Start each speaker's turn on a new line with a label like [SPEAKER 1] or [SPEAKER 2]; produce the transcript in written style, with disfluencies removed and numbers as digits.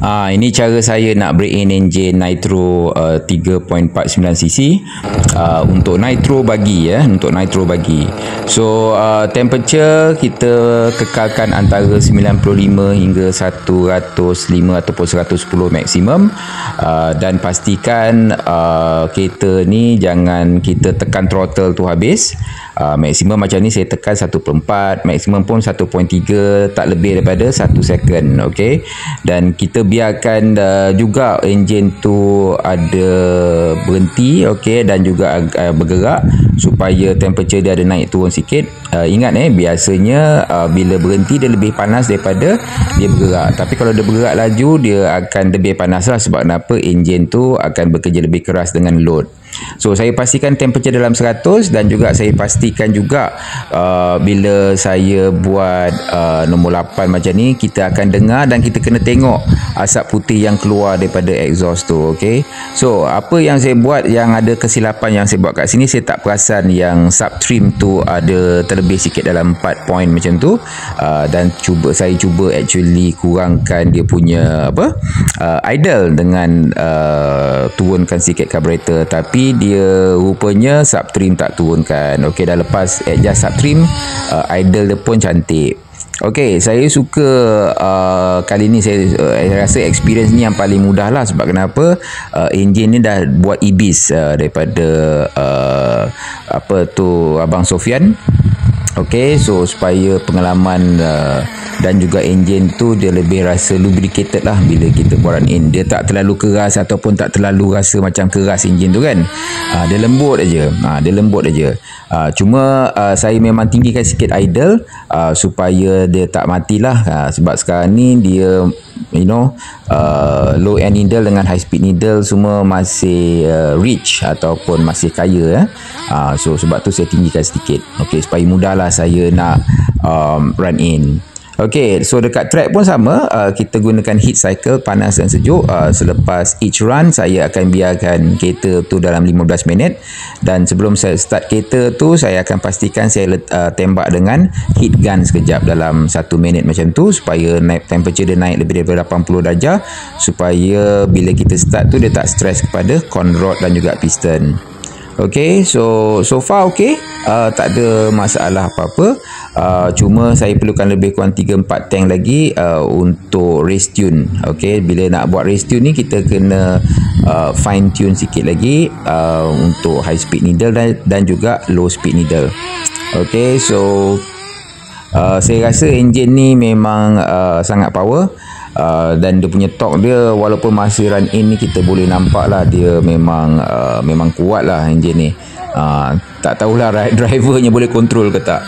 [SPEAKER 1] Ini cara saya nak break in engine nitro 3.49cc untuk nitro bagi untuk nitro bagi. So temperature kita kekalkan antara 95 hingga 105 ataupun 110 maksimum, dan pastikan kereta ni jangan kita tekan throttle tu habis. Maksimum macam ni saya tekan 1/4, maksimum pun 1.3, tak lebih daripada 1 second. Okey, dan kita biarkan juga enjin tu ada berhenti, okey, dan juga bergerak supaya temperature dia ada naik turun sikit. Ingat biasanya bila berhenti dia lebih panas daripada dia bergerak, tapi kalau dia bergerak laju dia akan lebih panas lah. Sebab kenapa? Enjin tu akan bekerja lebih keras dengan load. So saya pastikan temperature dalam 100, dan juga saya pastikan juga bila saya buat nombor 8 macam ni, kita akan dengar dan kita kena tengok asap putih yang keluar daripada exhaust tu. Okay, so apa yang saya buat, yang ada kesilapan yang saya buat kat sini, saya tak perasan yang sub trim tu ada terlebih sikit dalam 4 point macam tu, dan saya cuba actually kurangkan dia punya idle dengan turunkan sikit carburetor, tapi dia rupanya sub trim tak turunkan. Okey, dah lepas adjust sub trim, idle dia pun cantik. Okey, saya suka kali ni saya rasa experience ni yang paling mudah lah. Sebab kenapa? Enjin ni dah buat ibis daripada Abang Sofian. Okey, so supaya pengalaman dan juga enjin tu dia lebih rasa lubricated lah bila kita run in. Dia tak terlalu keras ataupun tak terlalu rasa macam keras enjin tu kan. Dia lembut aja. Cuma saya memang tinggikan sikit idle supaya dia tak matilah. Sebab sekarang ni dia low end needle dengan high speed needle semua masih rich ataupun masih kaya. So sebab tu saya tinggikan sedikit. Okey, supaya mudahlah saya nak run in. Okey, so dekat track pun sama, kita gunakan heat cycle, panas dan sejuk. Selepas each run saya akan biarkan kereta tu dalam 15 minit, dan sebelum saya start kereta tu saya akan pastikan saya tembak dengan heat gun sekejap dalam 1 minit macam tu, supaya temperature dia naik lebih daripada 80 darjah, supaya bila kita start tu dia tak stress kepada con rod dan juga piston. Okey, so far okey, tak ada masalah apa-apa. Cuma saya perlukan lebih kurang 3-4 tank lagi untuk race tune. Okey, bila nak buat race tune ni kita kena fine tune sikit lagi untuk high speed needle dan juga low speed needle. Okey, so saya rasa enjin ni memang sangat power. Dan dia punya torque dia, walaupun masih run in ni, kita boleh nampak lah dia memang kuat lah enjin ni. Tak tahulah drivernya boleh control ke tak.